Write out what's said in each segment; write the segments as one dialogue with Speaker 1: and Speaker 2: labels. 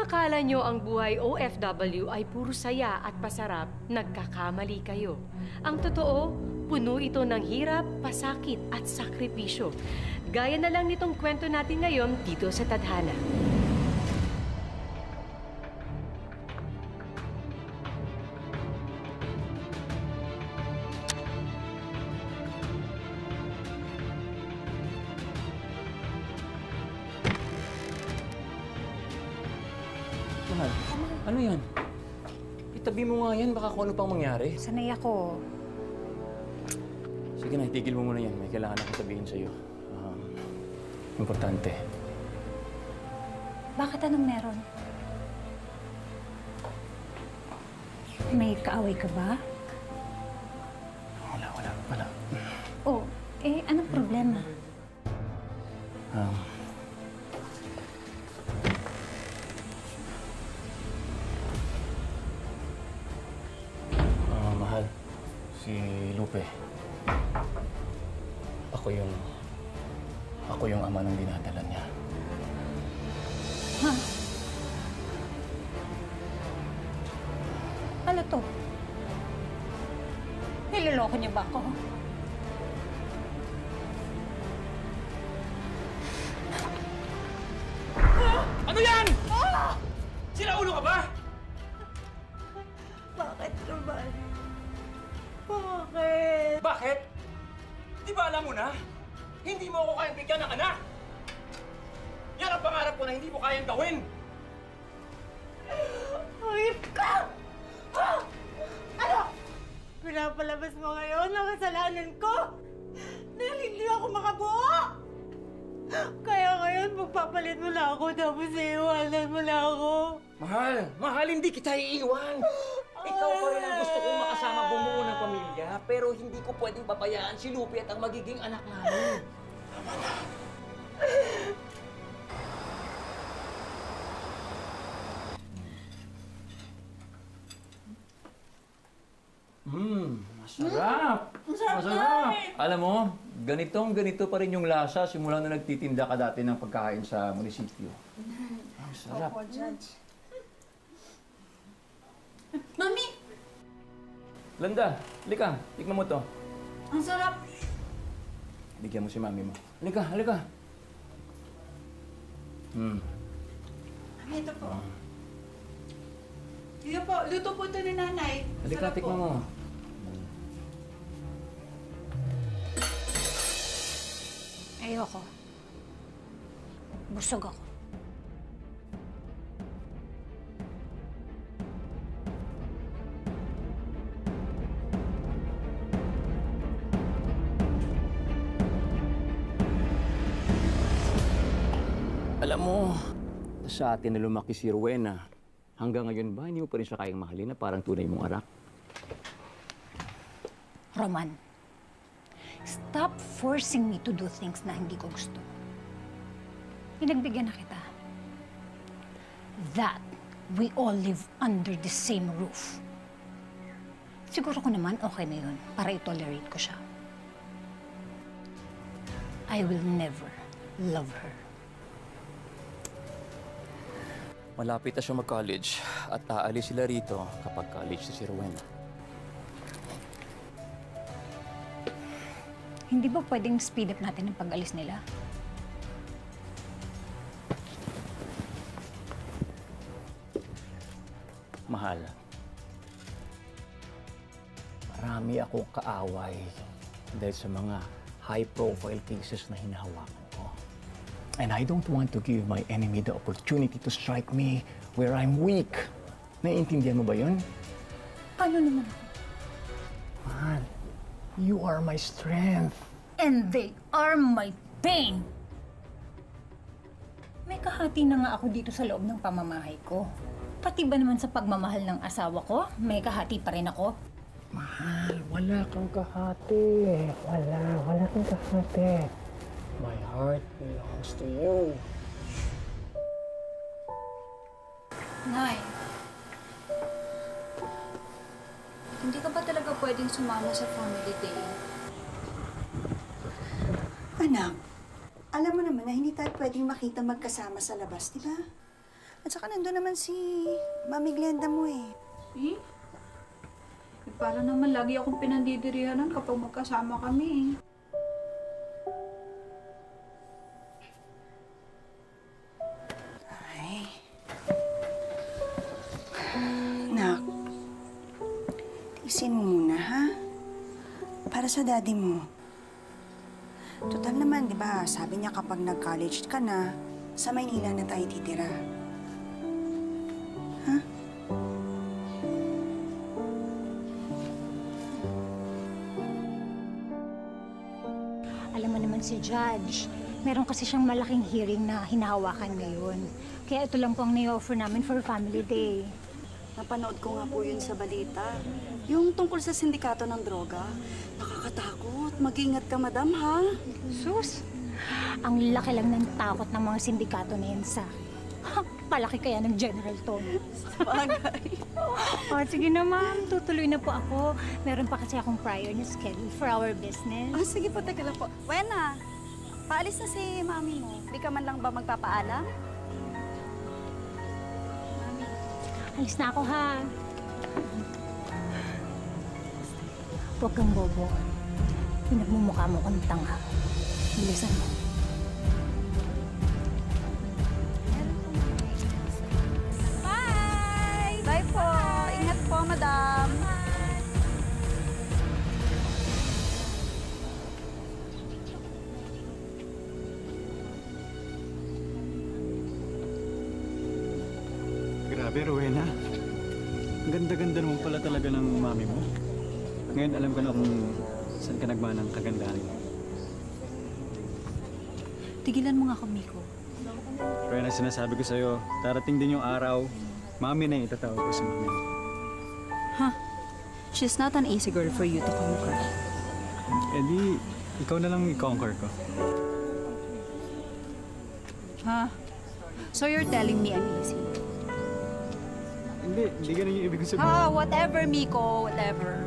Speaker 1: akala nyo ang buhay OFW ay puro saya at pasarap, nagkakamali kayo. Ang totoo, puno ito ng hirap, pasakit at sakripisyo. Gaya na lang nitong kwento natin ngayon dito sa Tadhana.
Speaker 2: Ano yan? Itabi mo nga yan, baka kung ano pang mangyari.
Speaker 3: Sanay ako.
Speaker 2: Sige na, itigil mo muna yan. May kailangan akong sabihin sa'yo. Importante.
Speaker 3: Bakit anong meron? May kaaway ka ba?
Speaker 2: Wala.
Speaker 3: Oh, anong problema?
Speaker 2: Mahal, si Lupe. Ako yung ama ng dinadala niya.
Speaker 3: Ha? Ano to? Niloloko niyo ba ako?
Speaker 2: Ano yan? Sila ulo ka ba?
Speaker 4: Bakit naman? Bakit?
Speaker 2: Bakit? Di ba alam mo na? Hindi mo ako kayang bigyan ng anak! Yan ang pangarap ko na hindi mo kayang gawin!
Speaker 4: Hayop ka! Ano? Pinapalabas mo ngayon ang kasalanan ko? Dahil hindi ako makabuo! Kaya ngayon, magpapalit mo na ako tapos iiwanan mo na ako.
Speaker 2: Mahal, hindi kita iiwan! Ikaw pa rin ang gusto kong makasama bumuo ng pamilya, pero hindi ko pwedeng pabayaan si Lupe at ang magiging anak namin. Tama na. Masarap! Masarap! Alam mo, ganito pa rin yung lasa simula na nagtitinda ka dati ng pagkain sa munisipyo. Ang sarap.
Speaker 4: Opo, Judge. Mami!
Speaker 2: Landa, halika. Tikman mo to.
Speaker 4: Ang sarap!
Speaker 2: Bigyan mo si mami mo. Halika.
Speaker 4: Mami, ito po. Ito po, luto po ito ni Nanay.
Speaker 2: Halika, tikman mo.
Speaker 3: Ayoko. Busog ako.
Speaker 2: Alam mo, sa atin na lumaki si Rowena, hanggang ngayon ba hindi mo pa rin siya kayang mahalin na parang tunay mong anak?
Speaker 3: Roman, stop forcing me to do things na hindi ko gusto. Pinagbigyan na kita. That we all live under the same roof. Siguro ko naman okay na yun para i-tolerate ko siya. I will never love her.
Speaker 2: Malapit na siya mag-college at aalis sila rito kapag college na si Rowena.
Speaker 3: Hindi ba pwedeng speed up natin ang pag-alis nila?
Speaker 2: Mahal, marami akong kaaway dahil sa mga high-profile cases na hinahawakan ko. And I don't want to give my enemy the opportunity to strike me where I'm weak. Naiintindihan mo ba yun?
Speaker 3: Paano naman ako?
Speaker 2: Mahal, you are my strength.
Speaker 3: And they are my pain! May kahati na nga ako dito sa loob ng pamamahay ko. Pati ba naman sa pagmamahal ng asawa ko, may kahati pa rin ako?
Speaker 2: Mahal, wala kang kahati. Wala kang kahati. My heart belongs to you.
Speaker 5: Nay, hindi ka ba talaga pwedeng sumama sa family day?
Speaker 4: Anak, alam mo naman na hindi tayo pwedeng makita magkasama sa labas, di ba?
Speaker 6: At saka nandun naman si Mami Glenda mo eh.
Speaker 5: Eh? Para naman lagi akong pinandidirihanan kapag magkasama kami.
Speaker 6: Ay. Nak, tiisin mo muna, ha? Para sa daddy mo. Total naman, di ba, sabi niya kapag nag-college ka na, sa Maynila na tayo titira. Ha?
Speaker 3: Alam mo naman si Judge, meron kasi siyang malaking hearing na hinahawakan ngayon. Kaya ito lang po ang ni-offer namin for Family Day.
Speaker 7: Napanood ko nga po yun sa balita. Yung tungkol sa sindikato ng droga. Nakakatakot. Mag-ingat ka, madam, ha?
Speaker 3: Sus, ang laki lang ng takot ng mga sindikato na yan sa... Palaki kaya ng General Tom.
Speaker 7: Sabagay.
Speaker 3: Sige na ma'am, tutuloy na po ako. Meron pa kasi akong prior na schedule for our business.
Speaker 7: Sige po, teka lang po. Wena, paalis na si mami mo. Di ka man lang ba magpapaalam?
Speaker 3: Alis na ako ha. Huwag kang bobo. Pinagmumukha mo kong tanga. Bilisan mo.
Speaker 7: Bye! Bye po! Ingat po, madam!
Speaker 8: Grabe, Rowena. Ang ganda-ganda naman pala talaga ng mami mo. Ngayon alam ko na kung saan ka nagmanang kagandahan mo.
Speaker 5: Tigilan mo nga ako, Miko.
Speaker 8: Rowena, sinasabi ko sa'yo, darating din yung araw, mami na yung itatawag ko sa mami.
Speaker 5: She's not an easy girl for you to conquer.
Speaker 8: Eh di, ikaw na lang i-conquer ko.
Speaker 5: So you're telling me I'm easy?
Speaker 8: Hindi ganun yung ibig ko sabihin.
Speaker 5: Whatever, Miko. Whatever.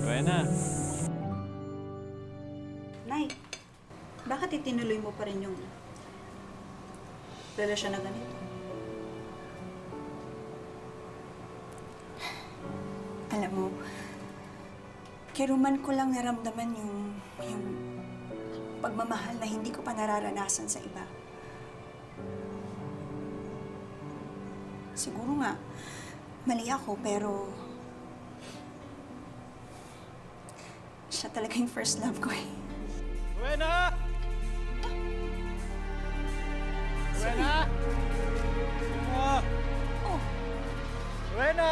Speaker 8: Rowena.
Speaker 7: Nay, bakit itinuloy mo pa rin yung relasyon na ganito?
Speaker 6: Alam mo, kiruman ko lang naramdaman yung pagmamahal na hindi ko pa nararanasan sa iba. Siguro nga, mali ako, pero siya talaga yung first love ko eh.
Speaker 8: Rowena! Rowena!
Speaker 6: Oh,
Speaker 8: Rowena!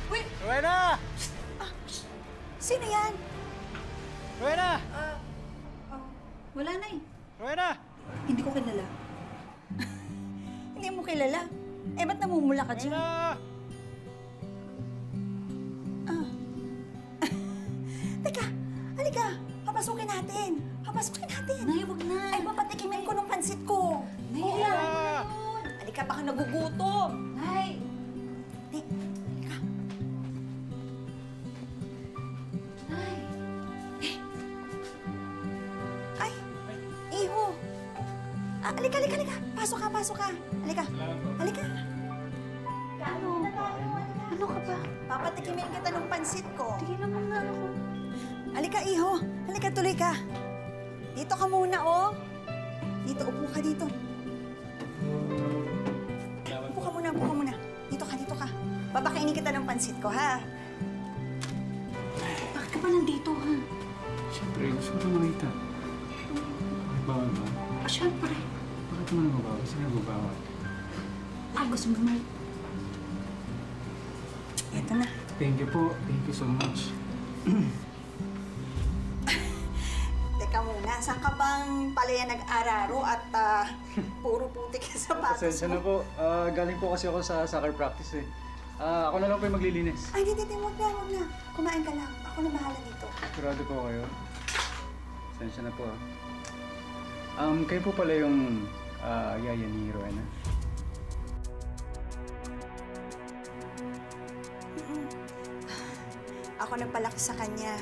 Speaker 6: wait!
Speaker 8: Rowena!
Speaker 6: Sino yan?
Speaker 8: Rowena!
Speaker 7: Wala, Nay.
Speaker 8: Rowena!
Speaker 6: Hindi ko kilala. Hindi mo kilala? Eh, ba't namumula ka dyan?
Speaker 8: Rowena!
Speaker 6: Teka, halika. Papasukin natin. Papasukin natin.
Speaker 7: Nay, wag na.
Speaker 6: Ay, papatikimin ko ng pansit ko.
Speaker 7: Nay,
Speaker 6: Oo.
Speaker 8: Rowena!
Speaker 6: Halika, baka nagugutom.
Speaker 7: Nay!
Speaker 6: Halika.
Speaker 7: Nay!
Speaker 6: Ay, iho. Halika. Pasok ka. Halika. Halika.
Speaker 7: Ano ka ba?
Speaker 6: Papatikimin kita ng pansit ko.
Speaker 7: Tigilan mo nga ako.
Speaker 6: Halika, iho. Halika, tuloy ka. Dito ka muna, oh. Dito, upo ka dito. Upo ka muna. Dito ka. Babakainin kita ng pansit ko, ha?
Speaker 7: Bakit ka ba nandito, ha?
Speaker 8: Siyempre, gusto ko makita. Bawal ba?
Speaker 7: Siyempre.
Speaker 8: Bakit naman mabawal? Sino mabawal?
Speaker 7: Gusto mo naman.
Speaker 6: Ito na.
Speaker 8: Thank you po. Thank you so much.
Speaker 6: Teka muna, saan ka bang palaya nag-araro at puro putik yung sapatos
Speaker 8: Pasensya na
Speaker 6: mo?
Speaker 8: po. Galing po kasi ako sa soccer practice eh. Ako na lang po yung maglilinis.
Speaker 6: Ay, hindi, wag na. Kumain ka lang. Ako na bahala dito.
Speaker 8: Sigurado po kayo. Pasensya na po kayo po pala yung yaya ni Rowena.
Speaker 6: Ako nagpalaki sa kanya.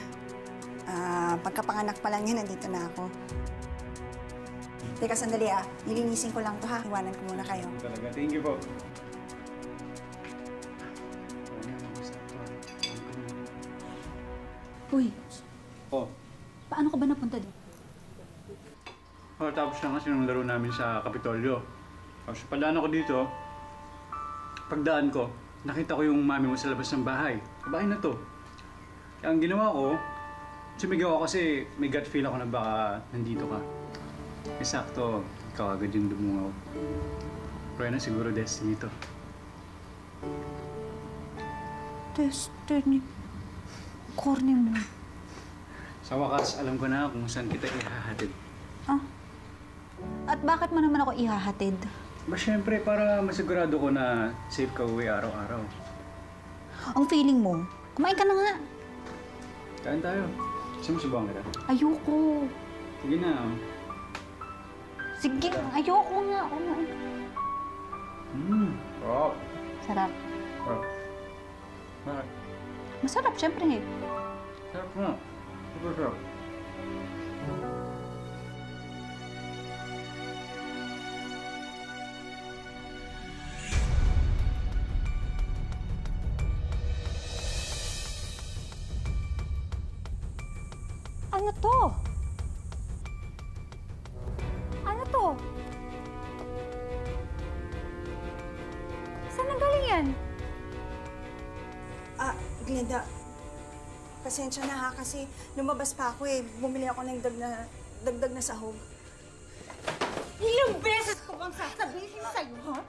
Speaker 6: Pagkapanganak pa lang niya, nandito na ako. Teka, sandali ah. Nilinisin ko lang to ha. Iwanan ko muna kayo.
Speaker 8: Talaga, thank you po.
Speaker 5: Uy,
Speaker 8: Oh,
Speaker 5: paano ka ba napunta doon?
Speaker 8: tapos na kasi yung laro namin sa Kapitolyo. Tapos padaan ako dito, pagdaan ko, nakita ko yung mami mo sa labas ng bahay. Bahay na to. Kaya ang ginawa ko, sumigaw ako kasi may gut feel ako na baka nandito ka. Eksakto, ikaw agad yung dumungaw. Pero na siguro destiny to.
Speaker 5: Destiny. Corny mo.
Speaker 8: Sa wakas, alam ko na kung saan kita ihahatid.
Speaker 5: Ah? At bakit mo naman ako ihahatid?
Speaker 8: Ba, syempre, para masigurado ko na safe ka uwi araw-araw.
Speaker 5: Ang feeling mo, kumain ka na nga.
Speaker 8: Kain tayo. Gusto mo subukan kita?
Speaker 5: Ayoko.
Speaker 8: Sige na.
Speaker 5: Sige, ayoko nga. Kumain.
Speaker 8: Sarap.
Speaker 5: Sarap.
Speaker 8: Sarap. Bakit?
Speaker 5: Masarap, syempre.
Speaker 8: Sarap nga. Super sarap.
Speaker 3: Ano to? Ano to? Saan nanggaling yan?
Speaker 6: Ah, Glenda. Pasensya na ha kasi lumabas pa ako eh. Bumili ako ng dagdag na sahog.
Speaker 4: Ilang beses ko bang sasabihin sa'yo, ha?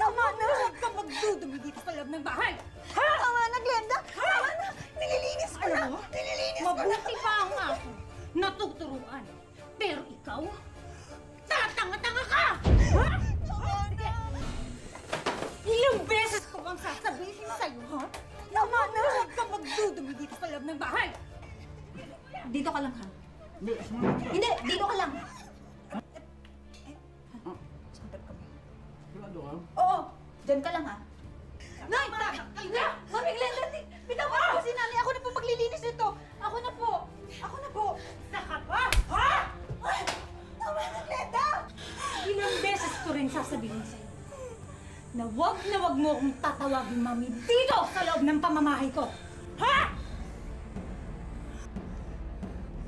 Speaker 4: Tama na! Huwag ka magdudumi dito sa loob ng bahay! Ha?
Speaker 6: Tama na, Glenda! Tama na! Nililinis ko na!
Speaker 4: Alam mo,
Speaker 6: Nililinis ko na!
Speaker 4: mabuti pa ang ako natuturuan. Pero ikaw, tatanga-tanga ka! Ha? Sige. Ilang beses ko bang sasabihin sa'yo, ha? Tama na! Huwag ka magdudumi dito sa loob ng bahay!
Speaker 5: Dito ka lang, ha? Hindi, dito ka lang. Oo, dyan ka lang, ha?
Speaker 4: Nay!
Speaker 5: Mami Glenda, bitawan mo si Nanay. Ako na po maglilinis nito. Ako na po. Ako na po.
Speaker 4: Saka pa! Ha?
Speaker 6: Tama na, Glenda!
Speaker 4: Ilang beses ko rin sasabihin sa'yo na wag mo akong tatawagin, Mami, dito sa loob ng pamamahay ko. Ha?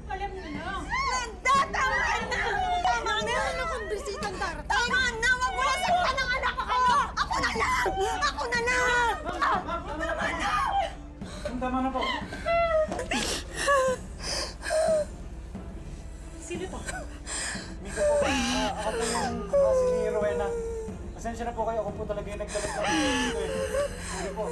Speaker 4: Alam mo na.
Speaker 6: Glenda! Tama na! Tama na! Ano kung bisitang darating? Tama na! Wag mo saktan ang anak ko! Ako na lang! Ako na lang! Tama na!
Speaker 8: Tama na po.
Speaker 4: Sino to?
Speaker 8: Miko po. Ako po yung kasi ni Rowena. Pasensya na po kayo. Ako po talaga yung nagdalag ng dito eh. Sorry po.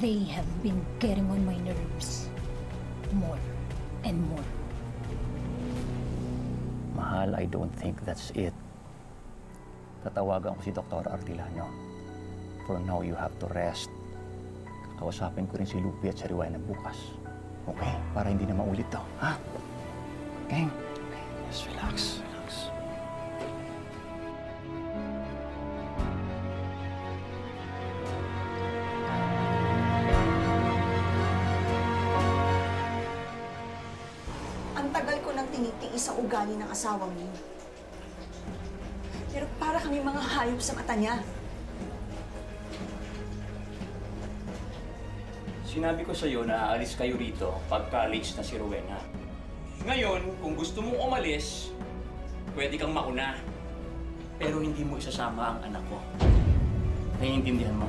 Speaker 3: They have been getting on my nerves. More and more.
Speaker 2: Mahal, I don't think that's it. Tatawagan ko si Dr. Artilano. For now, you have to rest. Kakausapin ko rin si Lupi at si Rowena bukas. Okay? Para hindi na maulit to. Ha? Okay? Okay. Just relax. Relax.
Speaker 6: Ang tagal ko nang tinitiis ang ugali ng asawa mo. Pero para kami mga hayop sa mata niya.
Speaker 2: Sinabi ko sa'yo na aalis kayo rito pag college na si Rowena. Ngayon, kung gusto mong umalis, pwede kang mauna. Pero hindi mo isasama ang anak ko. Naiintindihan mo?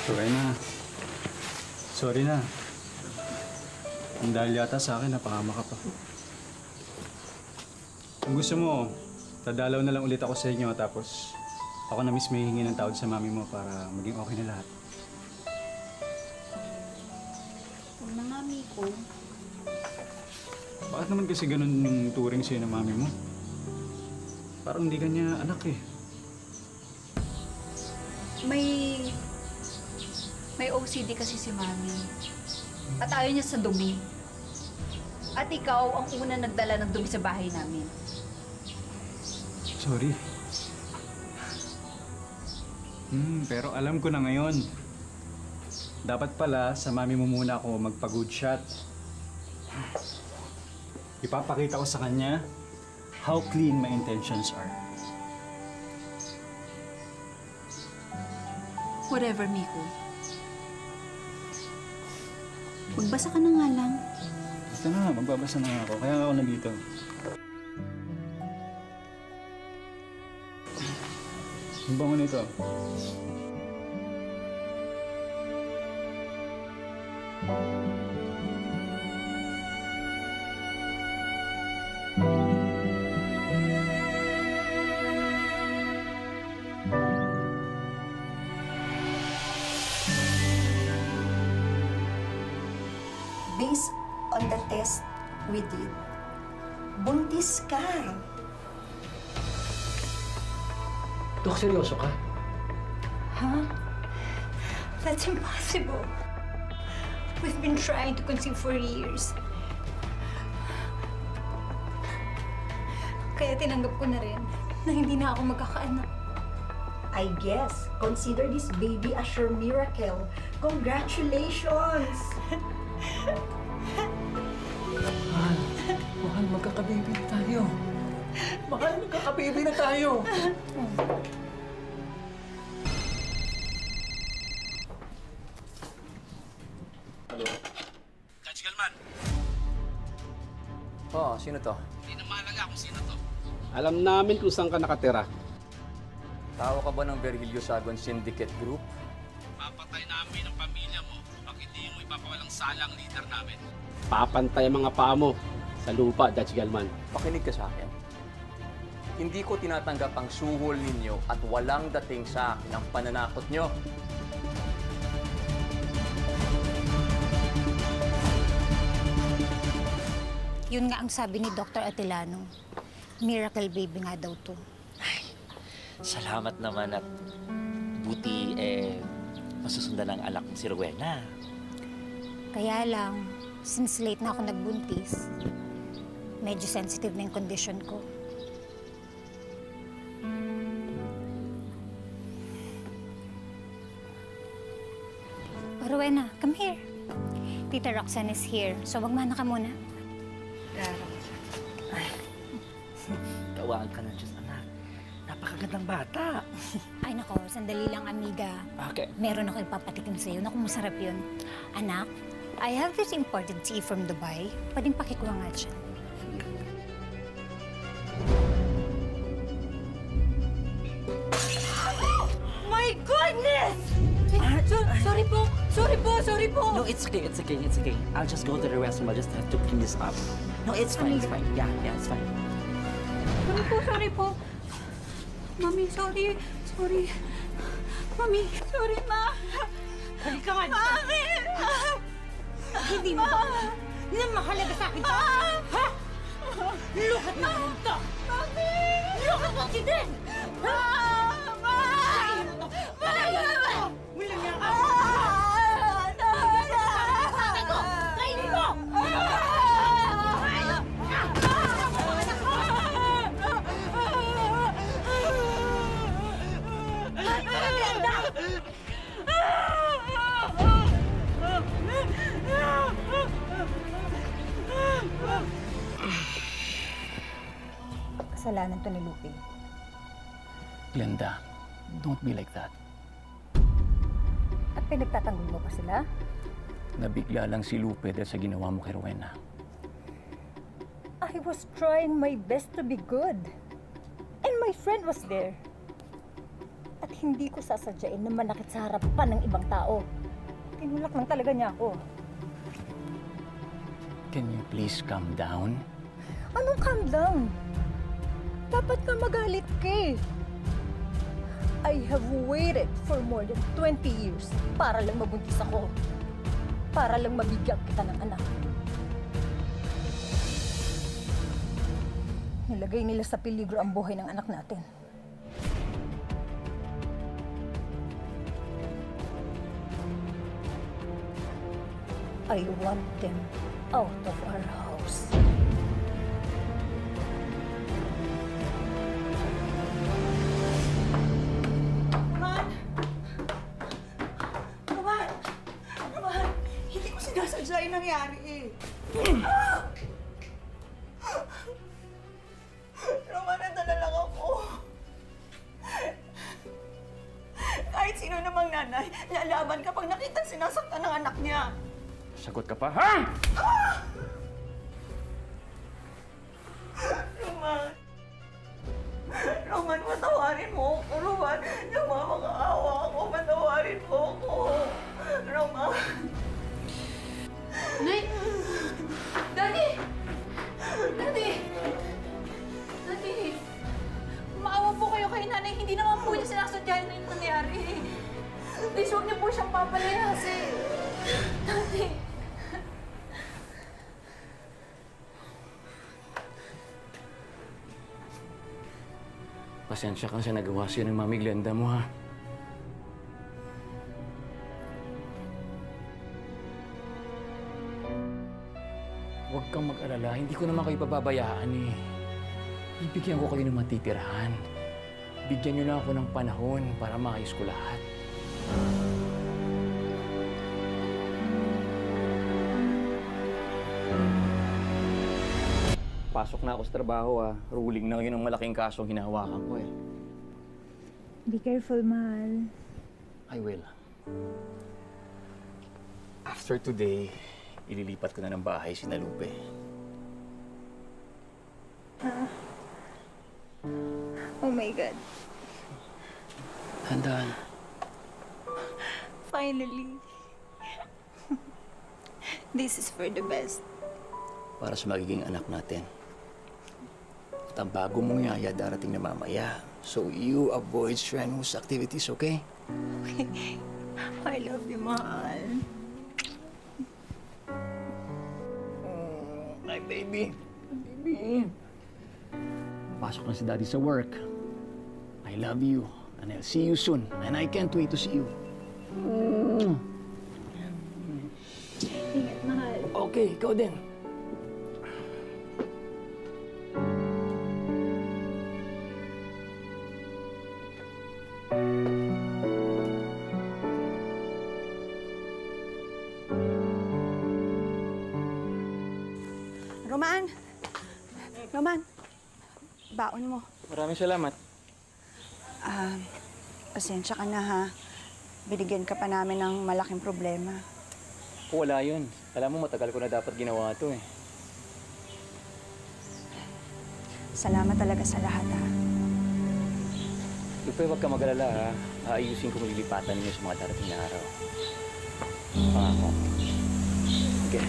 Speaker 8: Rowena. Sorry na. Ang dahil yata sa akin, napakama ka pa. Kung gusto mo, dadalaw na lang ulit ako sa inyo tapos ako na mismo hihingi ng tawad sa mami mo para maging okay na lahat.
Speaker 5: Huwag na nga, Miko.
Speaker 8: Bakit naman kasi ganun yung turing sa'yo ng mami mo? Parang hindi ka niya anak eh.
Speaker 5: May OCD kasi si Mami. At ayaw niya sa dumi. At ikaw ang una nagdala ng dumi sa bahay namin.
Speaker 8: Sorry. Pero alam ko na ngayon. Dapat pala sa mami mo muna ako magpa-good shot. Ipapakita ko sa kanya how clean my intentions are.
Speaker 5: Whatever, Miko. Magbasa ka na nga lang.
Speaker 8: Basta na, magbabasa na ako. Kaya ako nandito. Ang bango nito.
Speaker 6: Based on the test we did, buntis ka.
Speaker 2: Dok, seryoso ka?
Speaker 3: Huh? That's impossible. We've been trying to conceive for years. Kaya tinanggap ko na rin na hindi na ako magkakaanak.
Speaker 6: I guess, consider this baby as your miracle. Congratulations!
Speaker 2: Mahal, magkakababy na tayo. Mahal, magkakababy na tayo.
Speaker 9: Hello? Judge Galman!
Speaker 2: Oh, sino to?
Speaker 9: Hindi na mahalaga kung sino to. Alam namin kung saan ka nakatira.
Speaker 2: Tao ka ba ng Virgilio Sagon Syndicate Group?
Speaker 9: Papatay namin ang pamilya mo pag hindi mo ipapawalang salang leader namin. Papantay ang mga paa mo sa lupa, Judge Galman.
Speaker 2: Pakinig ka sa akin. Hindi ko tinatanggap ang suhol ninyo at walang dating sa akin ang pananakot nyo.
Speaker 3: Yun nga ang sabi ni Dr. Atilano. Miracle baby nga daw to.
Speaker 10: Salamat naman at buti masusundan ng alak mo si Rowena.
Speaker 3: Kaya lang, since late na ako nagbuntis, medyo sensitive na yung condition ko. Rowena, come here. Tita Roxanne is here, so magmana ka muna.
Speaker 10: Kawaan ka na, Diyos, anak. Napakagandang bata.
Speaker 3: Ay nako, sandali lang, amiga.
Speaker 10: Okay.
Speaker 3: Meron ako ipapatikim sa'yo. Naku, masarap yun. Anak, I have this imported tea from Dubai. Pwedeng pakikuha nga siya.
Speaker 4: My goodness! Sorry po! Sorry po!
Speaker 10: No, it's okay. I'll just go to the restroom. I'll just have to clean this up. No, it's fine. Yeah, it's fine.
Speaker 5: Sorry po. Mami, sorry. Mami, sorry, Ma.
Speaker 4: Halika nga dito.
Speaker 5: Mami!
Speaker 4: Hindi mo ba na mahalaga sa akin to? Ha? Lukat na ito!
Speaker 5: Mami!
Speaker 4: Lukat mo si Den! Ha? Kainin mo to! Kainin mo to! Wala niya ka! Kainin mo!
Speaker 3: Kasalanan to ni Lupe.
Speaker 2: Glenda, don't be like that.
Speaker 3: At pinagtatanggol mo pa sila?
Speaker 2: Nabigla lang si Lupe dahil sa ginawa mo kay Rowena.
Speaker 3: I was trying my best to be good. And my friend was there. At hindi ko sasadyain na manakit sa harapan ng ibang tao. Tinulak lang talaga niya ako.
Speaker 2: Can you please calm down?
Speaker 3: Anong calm down? Dapat ka magalit ka eh. I have waited for more than 20 years para lang mabuntis ako. Para lang mabigyan kita ng anak. Nilagay nila sa peligro ang buhay ng anak natin. I want them out of our house.
Speaker 6: Roman! Hindi ko sinasadya yung nangyari eh. Roman, nadala lang ako. Kahit sino namang nanay, lalaban kapag nakita sinasaktan ng anak niya.
Speaker 2: Sagot ka pa, ha?
Speaker 6: Roman, patawarin mo ako, Roman. Namamakaawa ako, patawarin mo ako. Roman.
Speaker 5: Nay! Daddy! Daddy! Daddy! Maawa po kayo kay nanay. Hindi naman po niya sinasadya na yung nangyari. Please, huwag niyo po siyang papalayasin. Daddy!
Speaker 2: Pasensya ka sa nagawa sa'yo ng Mami Glenda mo, ha? Huwag kang mag-alala. Hindi ko naman kayo pababayaan, eh. Bibigyan ko kayo ng matitirahan. Bigyan niyo lang ako ng panahon para maayos ko lahat. Pasok na ako sa trabaho, ha. Ruling na yun ang malaking kasong hinahawakan ko, eh.
Speaker 3: Be careful, mahal.
Speaker 2: I will. After today, ililipat ko na ng bahay si Nalupe.
Speaker 3: Oh my God.
Speaker 2: Tandaan.
Speaker 3: Finally. This is for the best.
Speaker 2: Para sa magiging anak natin. At ang bago mong yaya darating na mamaya. So you avoid strenuous activities, okay?
Speaker 3: Okay. I love you, mahal.
Speaker 2: My baby. Baby. Pasok na si Daddy sa work. I love you. And I'll see you soon. And I can't wait to see you.
Speaker 3: Ingat, mahal.
Speaker 2: Okay, ikaw din.
Speaker 6: Roman! Roman! Baon mo.
Speaker 2: Maraming salamat.
Speaker 6: Pasensya ka na, ha. Binigyan ka pa namin ng malaking problema.
Speaker 2: Wala yun. Alam mo, matagal ko na dapat ginawa ito, eh.
Speaker 6: Salamat talaga sa lahat, ha.
Speaker 2: Lupe, huwag ka mag-alala, ha. Aayusin ko malilipatan ninyo sa mga darating na araw. Pangako. Okay.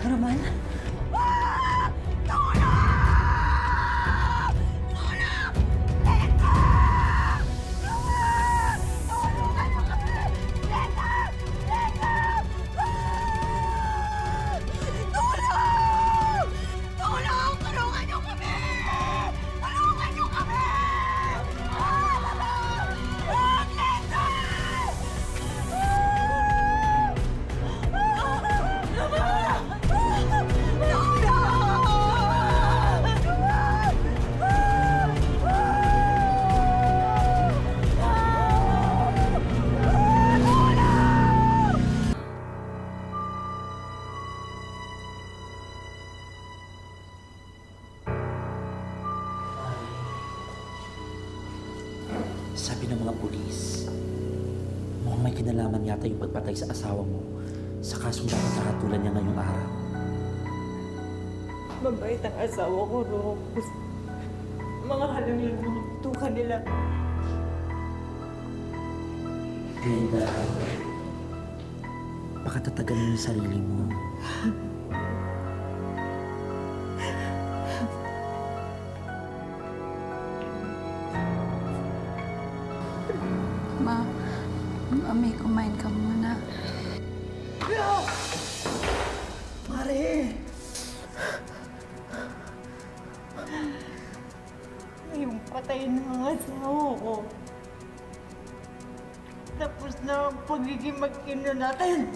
Speaker 3: Roman?
Speaker 10: Sabi ng mga pulis, Mukhang may kinalaman yata yung pagpatay sa asawa mo sa kasong dapat nakatulan niya ngayong araw.
Speaker 4: Mabait ang asawa ko, Rose. Mga halang lang mga tuka nila.
Speaker 10: Glenda, baka tatagalin mo yung sarili mo.
Speaker 7: Ma, may kumain ka muna.
Speaker 4: Mare! Yung patay ng mga asawa ko. Tapos na ang pagiging mag-ina natin.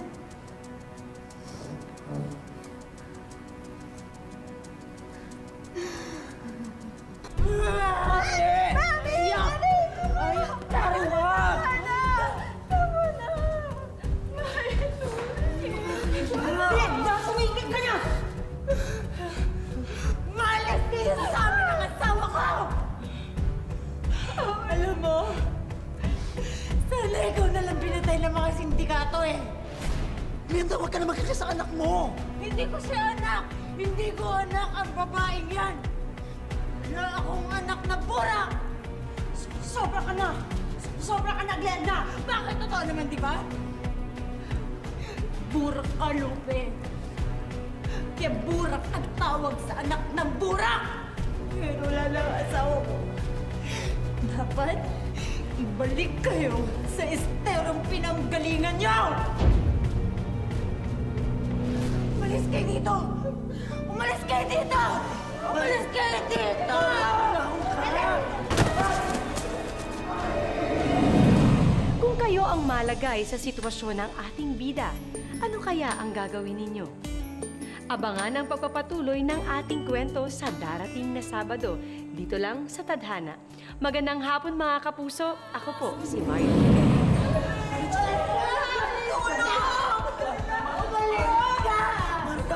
Speaker 4: Alam mo, sana ikaw na lang pinatay ng mga sindikato eh.
Speaker 11: Glenda, huwag ka na magkakasya sa anak mo!
Speaker 4: Hindi ko siya anak! Hindi ko anak ang babaeng yan! Wala akong anak na burak! Sobra ka na! Sobra ka na, Glenda! Bakit totoo naman, di ba? Burak ka, Lupe! Kaya burak ang tawag sa anak ng burak! Pero wala lang ang asawa ko. Dapat ibalik kayo sa esterong pinanggalingan niyo! Umalis kayo dito! Umalis kayo dito! Umalis kayo dito!
Speaker 1: Kung kayo ang malagay sa sitwasyon ng ating bida, ano kaya ang gagawin ninyo? Abangan ang pagpapatuloy ng ating kwento sa darating na Sabado, dito lang sa Tadhana. Magandang hapon mga kapuso, ako po si Mario.
Speaker 4: Umalis ka!